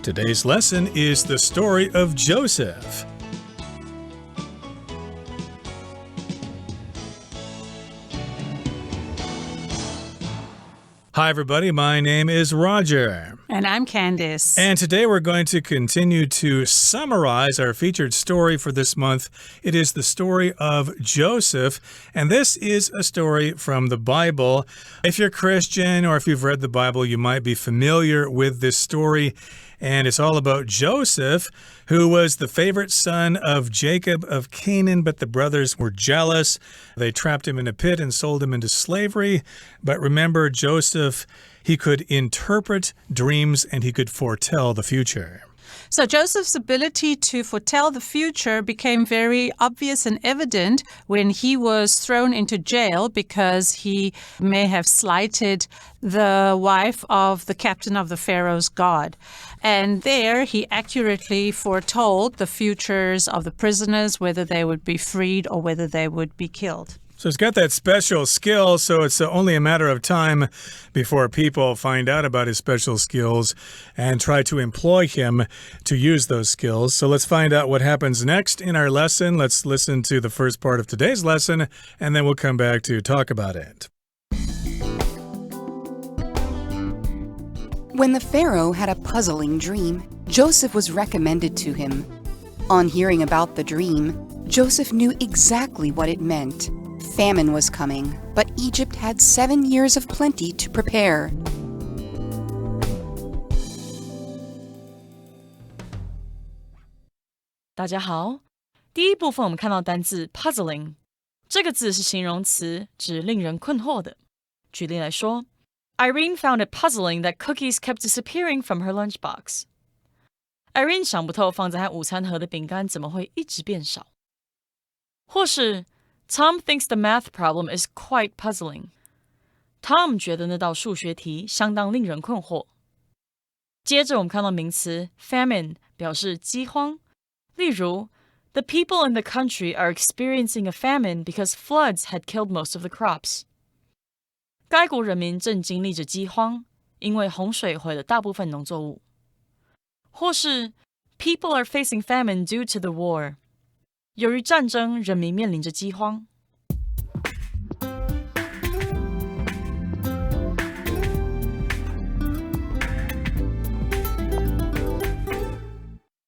Today's lesson is the story of Joseph. Hi, everybody. My name is Roger. And I'm Candice. And today we're going to continue to summarize our featured story for this month. It is the story of Joseph, and this is a story from the Bible. If you're Christian or if you've read the Bible, you might be familiar with this story. And it's all about Joseph, who was the favorite son of Jacob of Canaan, but the brothers were jealous. They trapped him in a pit and sold him into slavery. But remember, Joseph, he could interpret dreams and he could foretell the future. So Joseph's ability to foretell the future became very obvious and evident when he was thrown into jail because he may have slighted the wife of the captain of the Pharaoh's guard. And there he accurately foretold the futures of the prisoners, whether they would be freed or whether they would be killed. So he's got that special skill, so it's only a matter of time before people find out about his special skills and try to employ him to use those skills. So let's find out what happens next in our lesson. Let's listen to the first part of today's lesson, and then we'll come back to talk about it. When the Pharaoh had a puzzling dream, Joseph was recommended to him. On hearing about the dream, Joseph knew exactly what it meant. Famine was coming, but Egypt had 7 years of plenty to prepare. 大家好，第一部分我们看到单字 puzzling， 这个字是形容词，指令人困惑的。举例来说 ，Irene found it puzzling that cookies kept disappearing from her lunchbox. Irene 想不透放在她午餐盒的饼干怎么会一直变少。或是 Tom thinks the math problem is quite puzzling. Tom 觉得那道数学题相当令人困惑。接着我们看到名词 famine 表示饥荒。例如 The people in the country are experiencing a famine because floods had killed most of the crops. 该国人民正经历着饥荒，因为洪水毁了大部分农作物。或是 People are facing famine due to the war. 由于战争，人民面临着饥荒。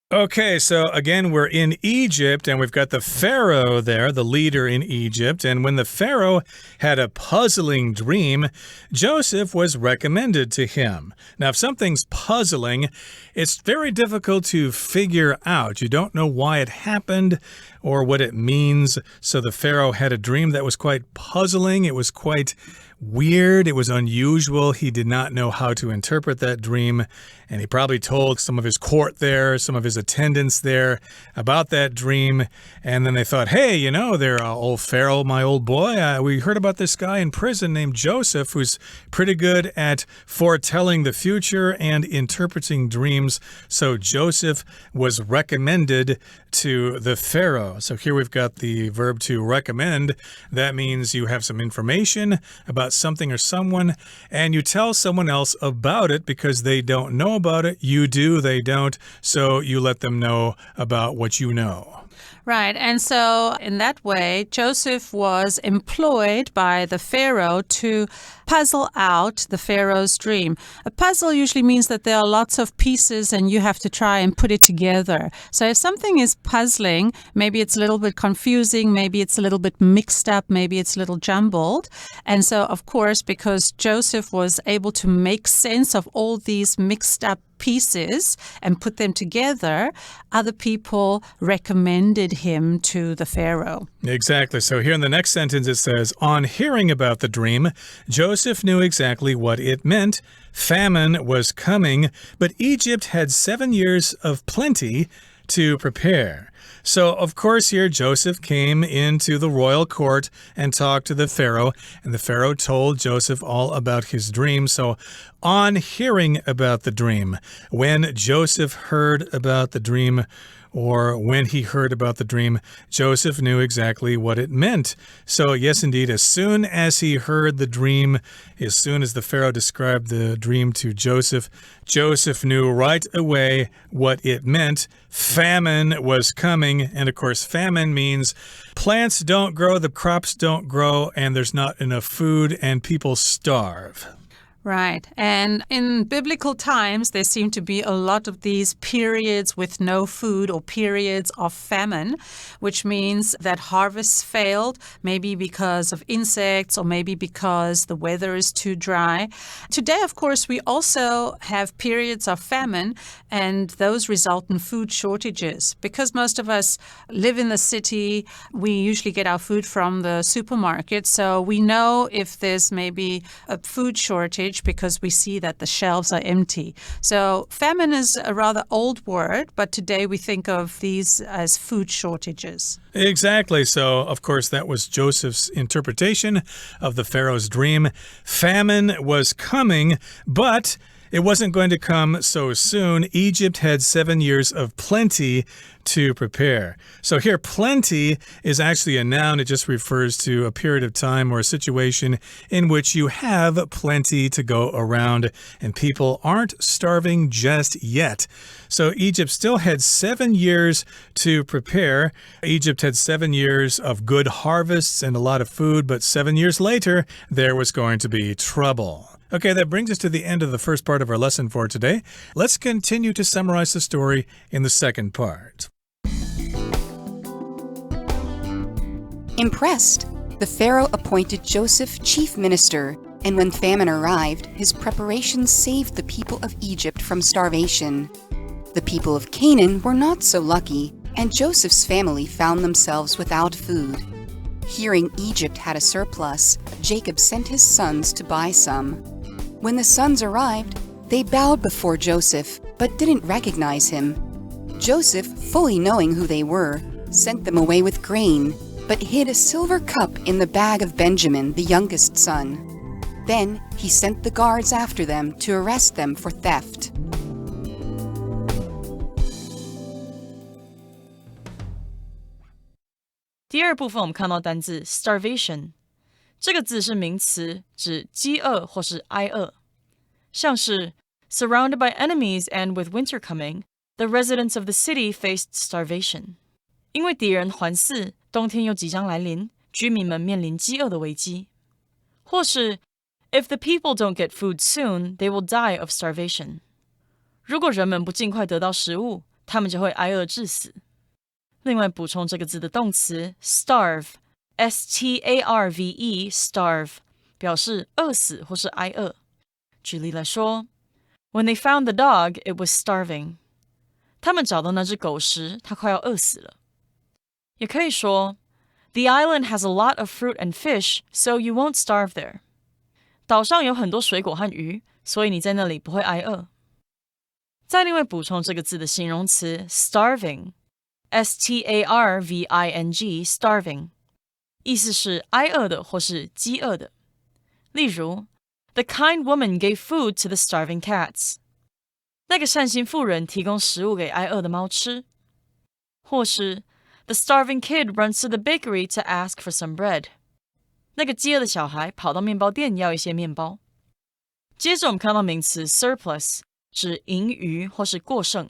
Okay, so again, we're in Egypt, and we've got the Pharaoh there, the leader in Egypt. And when the Pharaoh had a puzzling dream, Joseph was recommended to him. Now, if something's puzzling, it's very difficult to figure out. You don't know why it happened or what it means. So the Pharaoh had a dream that was quite puzzling. It was quite weird. It was unusual. He did not know how to interpret that dream. And he probably told some of his court there, some of his attendants there about that dream. And then they thought, hey, you know, there, old Pharaoh, my old boy, we heard about this guy in prison named Joseph who's pretty good at foretelling the future and interpreting dreams. So Joseph was recommended to the Pharaoh. So here we've got the verb to recommend. That means you have some information about something or someone, and you tell someone else about it because they don't know about it. You do, they don't, so you let them know about what you know. Right, and so in that way, Joseph was employed by the Pharaoh to puzzle out the Pharaoh's dream. A puzzle usually means that there are lots of pieces and you have to try and put it together. So if something is puzzling, maybe it's a little bit confusing, maybe it's a little bit mixed up, maybe it's a little jumbled. And so, of course, because Joseph was able to make sense of all these mixed up pieces and put them together, other people recommended him to the Pharaoh. Exactly. So here in the next sentence it says, on hearing about the dream, Joseph knew exactly what it meant. Famine was coming, but Egypt had 7 years of plenty to prepare. So, of course, here Joseph came into the royal court and talked to the Pharaoh, and the Pharaoh told Joseph all about his dream. So, on hearing about the dream, when Joseph heard about the dream, or when he heard about the dream, Joseph knew exactly what it meant. So, yes, indeed, as soon as he heard the dream, as soon as the Pharaoh described the dream to Joseph, Joseph knew right away what it meant. Famine was coming, and of course, famine means plants don't grow, the crops don't grow, and there's not enough food, and people starve. Right. And in biblical times, there seem to be a lot of these periods with no food or periods of famine, which means that harvests failed, maybe because of insects or maybe because the weather is too dry. Today, of course, we also have periods of famine, and those result in food shortages. Because most of us live in the city, we usually get our food from the supermarket, so we know if there's maybe a food shortage because we see that the shelves are empty. So famine is a rather old word, but today we think of these as food shortages. Exactly. So, of course, that was Joseph's interpretation of the Pharaoh's dream. Famine was coming, but it wasn't going to come so soon. Egypt had 7 years of plenty to prepare. So here, plenty is actually a noun. It just refers to a period of time or a situation in which you have plenty to go around and people aren't starving just yet. So Egypt still had 7 years to prepare. Egypt had 7 years of good harvests and a lot of food, but 7 years later, there was going to be trouble. Okay, that brings us to the end of the first part of our lesson for today. Let's continue to summarize the story in the second part. Impressed, the Pharaoh appointed Joseph chief minister, and when famine arrived, his preparations saved the people of Egypt from starvation. The people of Canaan were not so lucky, and Joseph's family found themselves without food. Hearing Egypt had a surplus, Jacob sent his sons to buy some. When the sons arrived, they bowed before Joseph, but didn't recognize him. Joseph, fully knowing who they were, sent them away with grain, but hid a silver cup in the bag of Benjamin, the youngest son. Then he sent the guards after them to arrest them for theft. "第二部分我们看到单字 starvation， 这个字是名词，指饥饿或是挨饿。像是 surrounded by enemies and with winter coming, the residents of the city faced starvation。因为敌人环伺，冬天又即将来临，居民们面临饥饿的危机。或是 if the people don't get food soon, they will die of starvation。如果人们不尽快得到食物，他们就会挨饿致死。另外补充这个字的动词 starve S-T-A-R-V-E starve 表示饿死或是挨饿。举例来说 When they found the dog, it was starving 他们找到那只狗时，它快要饿死了。也可以说 The island has a lot of fruit and fish, so you won't starve there 岛上有很多水果和鱼，所以你在那里不会挨饿。再另外补充这个字的形容词 starving S-T-A-R-V-I-N-G starving 意思是挨饿的或是饥饿的。例如 The kind woman gave food to the starving cats 那个善心妇人提供食物给挨饿的猫吃。或是 The starving kid runs to the bakery to ask for some bread 那个饥饿的小孩跑到面包店要一些面包。接着我们看到名词 surplus 指盈余或是过剩。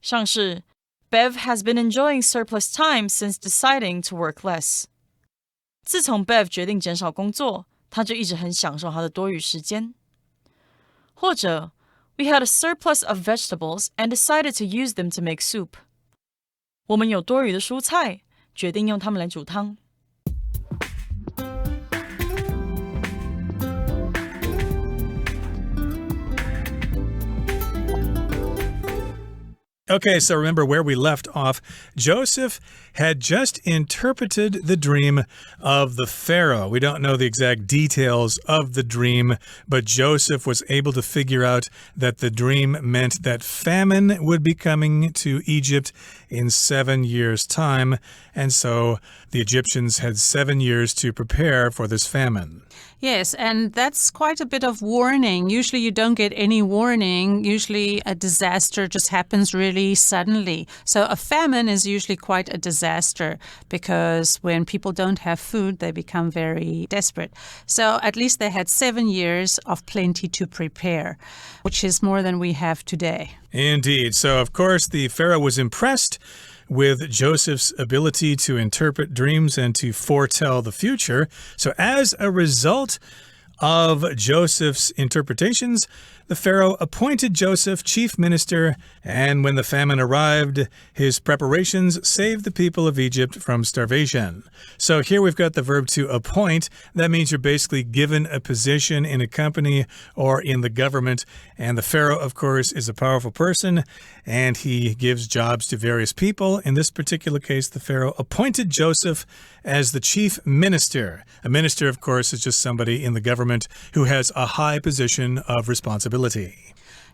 像是Bev has been enjoying surplus time since deciding to work less. 自从 Bev 决定减少工作，他就一直很享受他的多余时间。或者 We had a surplus of vegetables and decided to use them to make soup. 我们有多余的蔬菜，决定用它们来煮汤。Okay, so remember where we left off. Joseph had just interpreted the dream of the Pharaoh. We don't know the exact details of the dream, but Joseph was able to figure out that the dream meant that famine would be coming to Egypt in 7 years' time. And so the Egyptians had 7 years to prepare for this famine. Yes, and that's quite a bit of warning. Usually you don't get any warning. Usually a disaster just happens really suddenly. So a famine is usually quite a disaster because when people don't have food, they become very desperate. So at least they had 7 years of plenty to prepare, which is more than we have today. Indeed. So, of course, the Pharaoh was impressed with Joseph's ability to interpret dreams and to foretell the future. So as a result of Joseph's interpretations, the Pharaoh appointed Joseph chief minister, and when the famine arrived, his preparations saved the people of Egypt from starvation. So here we've got the verb to appoint. That means you're basically given a position in a company or in the government, and the Pharaoh, of course, is a powerful person, and he gives jobs to various people. In this particular case, the Pharaoh appointed Joseph as the chief minister. A minister, of course, is just somebody in the government who has a high position of responsibility.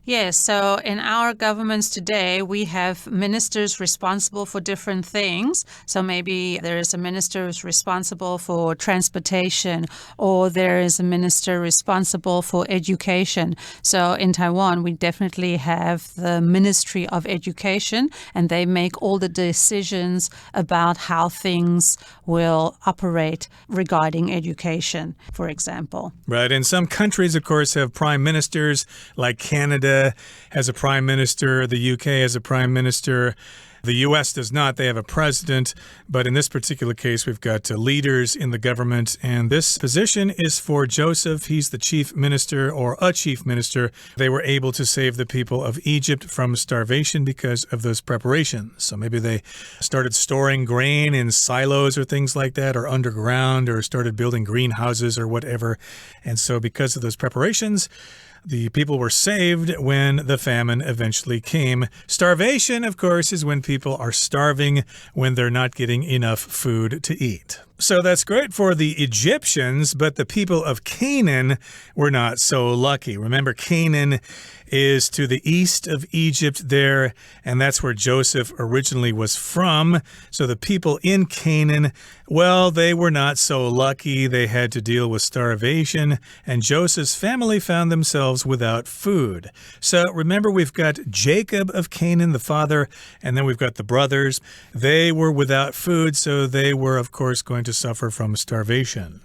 Yes, so in our governments today, we have ministers responsible for different things. So maybe there is a minister who's responsible for transportation, or there is a minister responsible for education. So in Taiwan, we definitely have the Ministry of Education, and they make all the decisions about how things will operate regarding education, for example. Right, and some countries, of course, have prime ministers, like Canada has a prime minister, the UK has a prime minister. The U.S. does not. They have a president. But in this particular case, we've got leaders in the government. And this position is for Joseph. He's the chief minister or a chief minister. They were able to save the people of Egypt from starvation because of those preparations. So maybe they started storing grain in silos or things like that, or underground, or started building greenhouses or whatever. And so because of those preparations, the people were saved when the famine eventually came. Starvation, of course, is when people are starving, when they're not getting enough food to eat. So that's great for the Egyptians, but the people of Canaan were not so lucky. Remember, Canaan is to the east of Egypt there, and that's where Joseph originally was from. So the people in Canaan, well, they were not so lucky. They had to deal with starvation, and Joseph's family found themselves without food. So remember, we've got Jacob of Canaan, the father, and then we've got the brothers. They were without food, so they were, of course, going to suffer from starvation.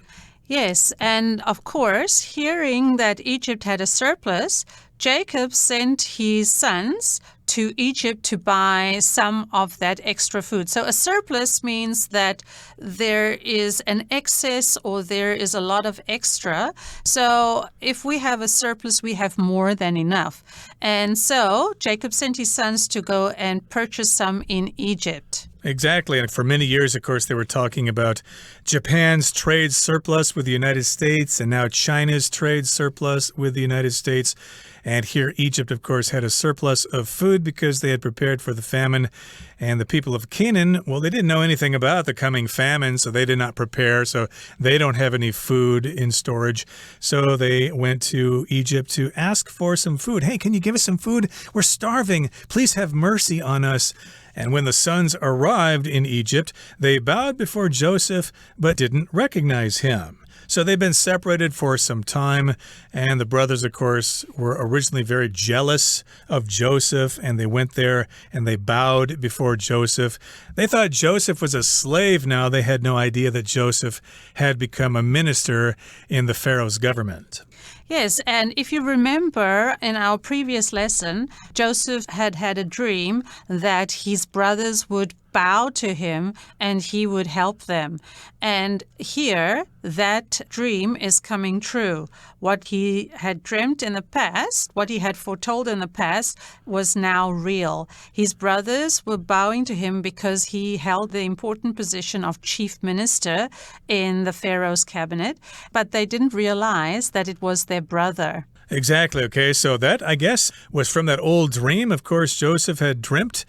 Yes, and of course, hearing that Egypt had a surplus, Jacob sent his sons to Egypt to buy some of that extra food. So a surplus means that there is an excess or there is a lot of extra. So if we have a surplus, we have more than enough. And so Jacob sent his sons to go and purchase some in Egypt. Exactly. And for many years, of course, they were talking about Japan's trade surplus with the United States and now China's trade surplus with the United States. And here Egypt, of course, had a surplus of food because they had prepared for the famine. And the people of Canaan, well, they didn't know anything about the coming famine, so they did not prepare. So they don't have any food in storage. So they went to Egypt to ask for some food. Hey, can you give us some food? We're starving. Please have mercy on us. And when the sons arrived in Egypt, they bowed before Joseph, but didn't recognize him. So they've been separated for some time, and the brothers, of course, were originally very jealous of Joseph, and they went there and they bowed before Joseph. They thought Joseph was a slave now. They had no idea that Joseph had become a minister in the Pharaoh's government. Yes, and if you remember in our previous lesson, Joseph had had a dream that his brothers would bow to him and he would help them. And here, that dream is coming true. What he had dreamt in the past, what he had foretold in the past, was now real. His brothers were bowing to him because he held the important position of chief minister in the Pharaoh's cabinet, but they didn't realize that it was their brother. Exactly. Okay, so that, I guess, was from that old dream. Of course, Joseph had dreamt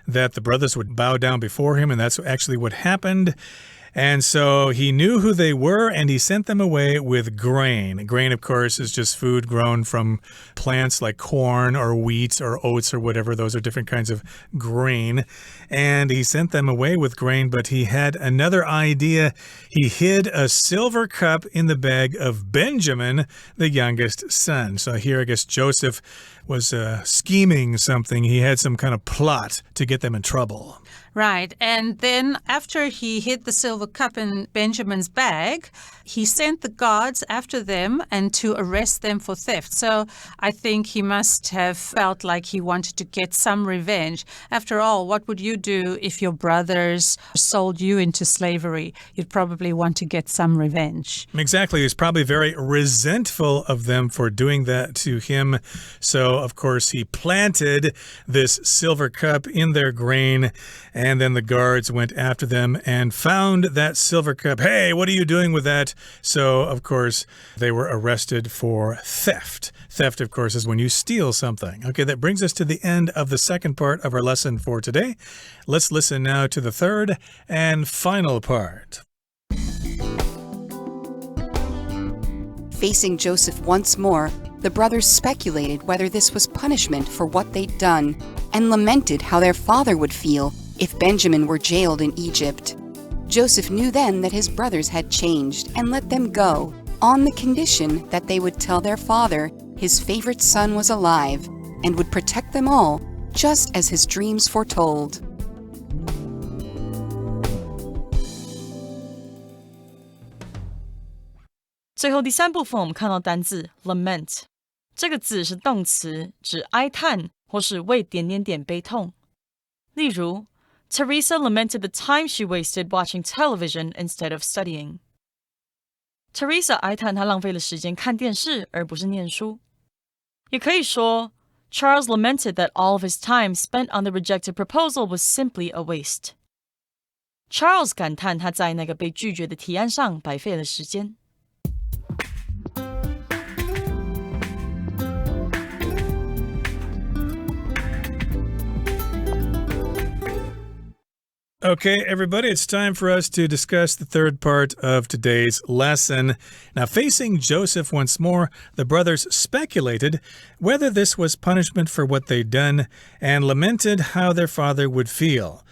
that the brothers would bow down before him, and that's actually what happened. And so he knew who they were, and he sent them away with grain. Grain, of course, is just food grown from plants like corn or wheat or oats or whatever. Those are different kinds of grain. And he sent them away with grain, but he had another idea. He hid a silver cup in the bag of Benjamin, the youngest son. So here, I guess Joseph was scheming something. He had some kind of plot to get them in trouble. Right. And then after he hid the silver cup in Benjamin's bag, he sent the guards after them and to arrest them for theft. So I think he must have felt like he wanted to get some revenge. After all, what would you do if your brothers sold you into slavery? You'd probably want to get some revenge. Exactly. He was probably very resentful of them for doing that to him. So, of course, he planted this silver cup in their grain. And then the guards went after them and found that silver cup. Hey, what are you doing with that? So, of course, they were arrested for theft. Theft, of course, is when you steal something. Okay, that brings us to the end of the second part of our lesson for today. Let's listen now to the third and final part. Facing Joseph once more, the brothers speculated whether this was punishment for what they'd done and lamented how their father would feel if Benjamin were jailed in Egypt. Joseph knew then that his brothers had changed and let them go on the condition that they would tell their father his favorite son was alive and would protect them all, just as his dreams foretold. 最后第三部分我们看到单字 lament， 这个字是动词，指哀叹或是为点点点悲痛。例如 Teresa lamented the time she wasted watching television instead of studying. Teresa 哀叹她浪费了时间看电视而不是念书。也可以说 Charles lamented that all of his time spent on the rejected proposal was simply a waste. Charles 感叹他在那个被拒绝的提案上白费了时间。Okay, everybody, it's time for us to discuss the third part of today's lesson. Now, facing Joseph once more, the brothers speculated whether this was punishment for what they'd done and lamented how their father would feel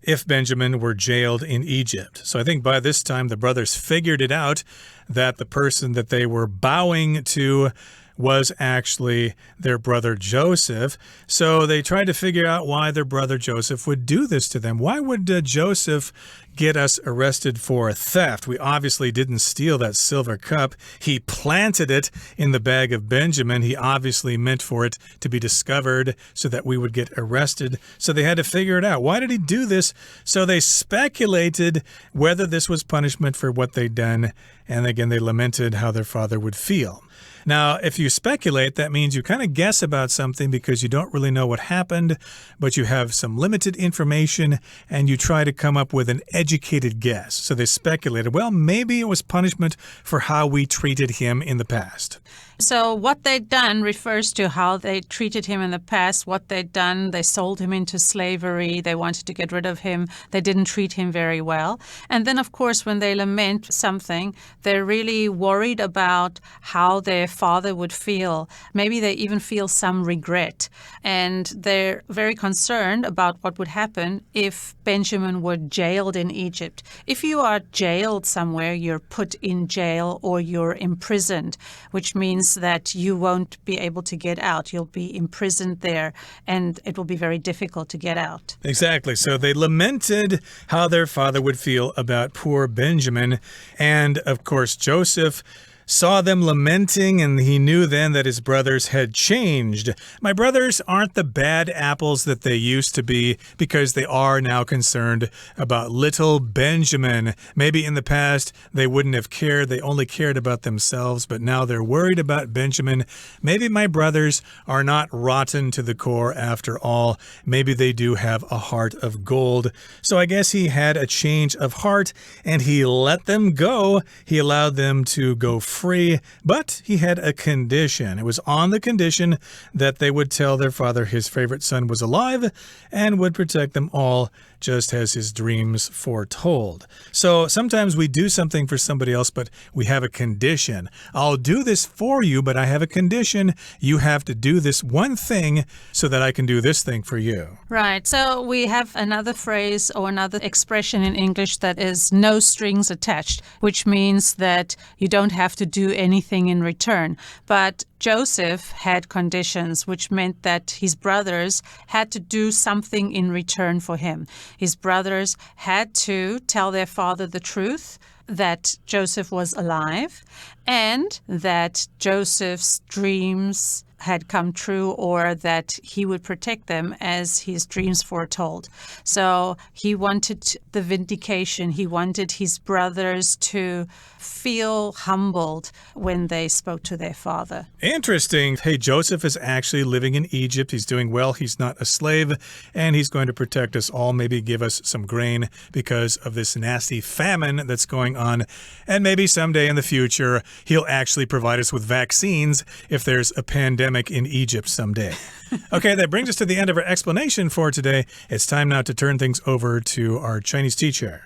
if Benjamin were jailed in Egypt. So I think by this time the brothers figured it out that the person that they were bowing to was actually their brother Joseph. So they tried to figure out why their brother Joseph would do this to them. Why would Joseph get us arrested for theft? We obviously didn't steal that silver cup. He planted it in the bag of Benjamin. He obviously meant for it to be discovered so that we would get arrested. So they had to figure it out. Why did he do this? So they speculated whether this was punishment for what they'd done. And again, they lamented how their father would feel. Now, if you speculate, that means you kind of guess about something because you don't really know what happened, but you have some limited information and you try to come up with an educated guess. So they speculated, well, maybe it was punishment for how we treated him in the past. So what they'd done refers to how they treated him in the past. What they'd done, they sold him into slavery. They wanted to get rid of him. They didn't treat him very well. And then, of course, when they lament something, they're really worried about how their father would feel. Maybe they even feel some regret. And they're very concerned about what would happen if Benjamin were jailed in Egypt. If you are jailed somewhere, you're put in jail or you're imprisoned, which means that you won't be able to get out. You'll be imprisoned there, and it will be very difficult to get out. Exactly. So they lamented how their father would feel about poor Benjamin. And, of course, Joseph saw them lamenting, and he knew then that his brothers had changed. My brothers aren't the bad apples that they used to be because they are now concerned about little Benjamin. Maybe in the past they wouldn't have cared. They only cared about themselves, but now they're worried about Benjamin. Maybe my brothers are not rotten to the core after all. Maybe they do have a heart of gold. So I guess he had a change of heart, and he let them go. He allowed them to go free. free, but he had a condition. It was on the condition that they would tell their father his favorite son was alive and would protect them all, just as his dreams foretold. So sometimes we do something for somebody else, but we have a condition. I'll do this for you, but I have a condition. You have to do this one thing so that I can do this thing for you. Right. So we have another phrase or another expression in English that is no strings attached, which means that you don't have to do anything in return. But Joseph had conditions, which meant that his brothers had to do something in return for him. His brothers had to tell their father the truth, that Joseph was alive, and that Joseph's dreams had come true, or that he would protect them as his dreams foretold. So he wanted the vindication. He wanted his brothers to feel humbled when they spoke to their father. Interesting. Hey, Joseph is actually living in Egypt. He's doing well. He's not a slave, and he's going to protect us all, maybe give us some grain because of this nasty famine that's going on. And maybe someday in the future, he'll actually provide us with vaccines if there's a pandemic in Egypt someday. Okay, that brings us to the end of our explanation for today. It's time now to turn things over to our Chinese teacher.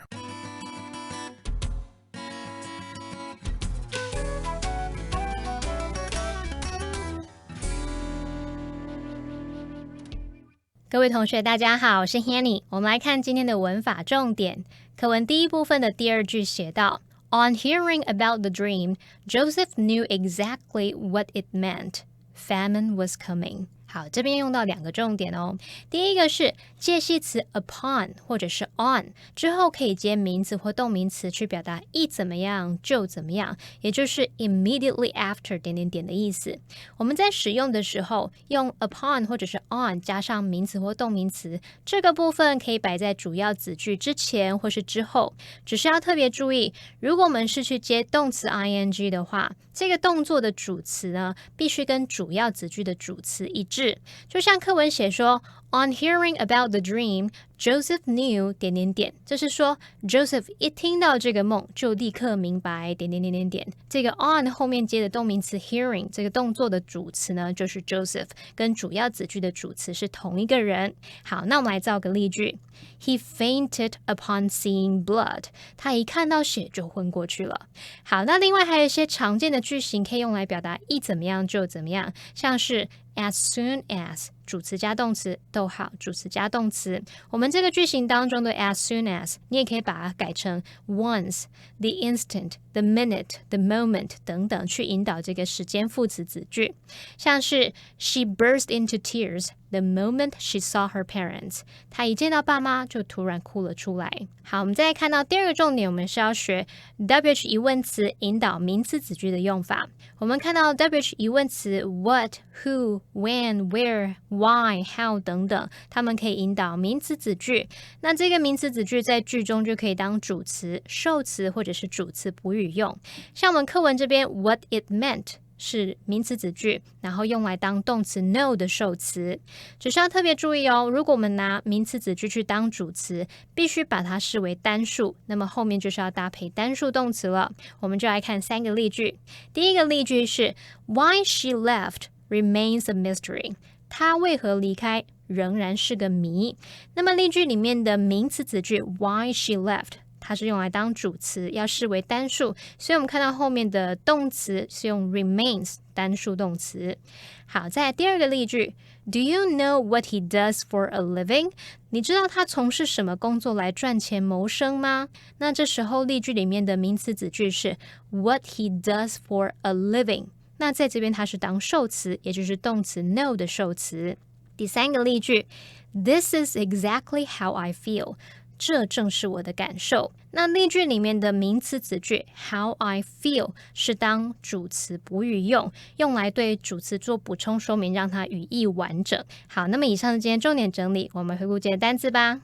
各位同学大家好，我是 Hanny。 我们来看今天的文法重点。课文第一部分的第二句写到 On hearing about the dream, Joseph knew exactly what it meant. Famine was coming. 好，这边用到两个重点哦。第一个是介系词 upon 或者是 on 之后可以接名词或动名词去表达一怎么样就怎么样，也就是 immediately after 点点点的意思。我们在使用的时候用 upon 或者是 on 加上名词或动名词，这个部分可以摆在主要子句之前或是之后，只是要特别注意，如果我们是去接动词 ing 的话，这个动作的主词呢必须跟主要子句的主词一致。就像课文写说 On hearing about the dream, Joseph knew 点点点，这是说 Joseph 一听到这个梦就立刻明白点点点点点。这个 on 后面接的动名词 hearing 这个动作的主词呢就是 Joseph， 跟主要子句的主词是同一个人。好，那我们来造个例句。He fainted upon seeing blood. 他一看到血就昏过去了。好，那另外还有一些常见的句型可以用来表达一怎么样就怎么样，像是 as soon as 主词加动词，逗号主词加动词。我们这个句型当中的 as soon as 你也可以把它改成 once, the instant, the minute, the moment 等等，去引导这个时间副词子句。像是 She burst into tears the moment she saw her parents. 她一见到爸妈就突然哭了出来。好，我们再来看到第二个重点，我们是要学 WH 疑问词引导名词子句的用法。我们看到 WH 疑问词 what, who, when, where, why, how 等等，它们可以引导名词子句。那这个名词子句在句中就可以当主词、受词或者是主词补语用。像我们课文这边 what it meant是名词子句，然后用来当动词 know 的受词。只是要特别注意哦，如果我们拿名词子句去当主词，必须把它视为单数，那么后面就是要搭配单数动词了。我们就来看三个例句。第一个例句是 Why she left remains a mystery. 她为何离开仍然是个谜。那么例句里面的名词子句 Why she left它是用来当主词，要视为单数，所以我们看到后面的动词是用 remains 单数动词。好，再来第二个例句 Do you know what he does for a living? 你知道他从事什么工作来赚钱谋生吗？那这时候例句里面的名词子句是 what he does for a living， 那在这边它是当受词，也就是动词 know 的受词。第三个例句 This is exactly how I feel，这正是我的感受。那例句里面的名词子句 how I feel 是当主词补语用，用来对主词做补充说明，让它语义完整。好，那么以上是今天重点整理，我们回顾今天的单字吧。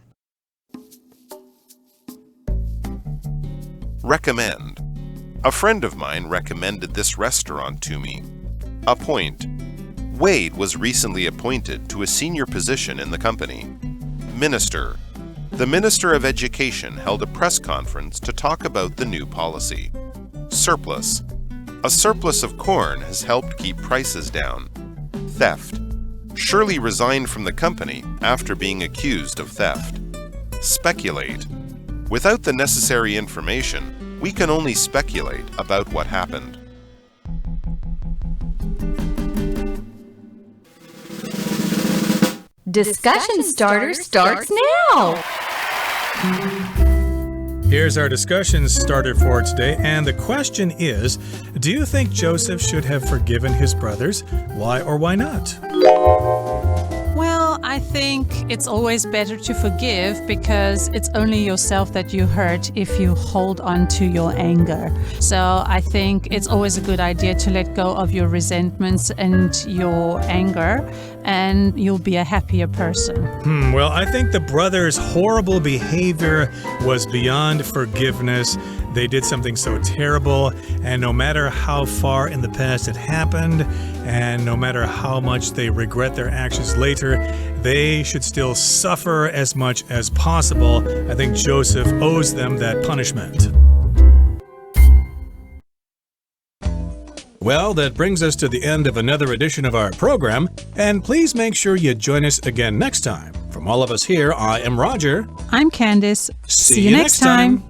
Recommend. A friend of mine recommended this restaurant to me. Appoint. Wade was recently appointed to a senior position in the company. Minister.The Minister of Education held a press conference to talk about the new policy. Surplus. A surplus of corn has helped keep prices down. Theft. Shirley resigned from the company after being accused of theft. Speculate. Without the necessary information, we can only speculate about what happened. Discussion starter starts now! Here's our discussion starter for today, and the question is, do you think Joseph should have forgiven his brothers? Why or why not? Well, I think it's always better to forgive because it's only yourself that you hurt if you hold on to your anger. So I think it's always a good idea to let go of your resentments and your anger, and you'll be a happier person. Well, I think the brothers' horrible behavior was beyond forgiveness. They did something so terrible, and no matter how far in the past it happened, and no matter how much they regret their actions later, they should still suffer as much as possible. I think Joseph owes them that punishment. Well, that brings us to the end of another edition of our program, and please make sure you join us again next time. From all of us here, I am Roger. I'm Candice. See you next time.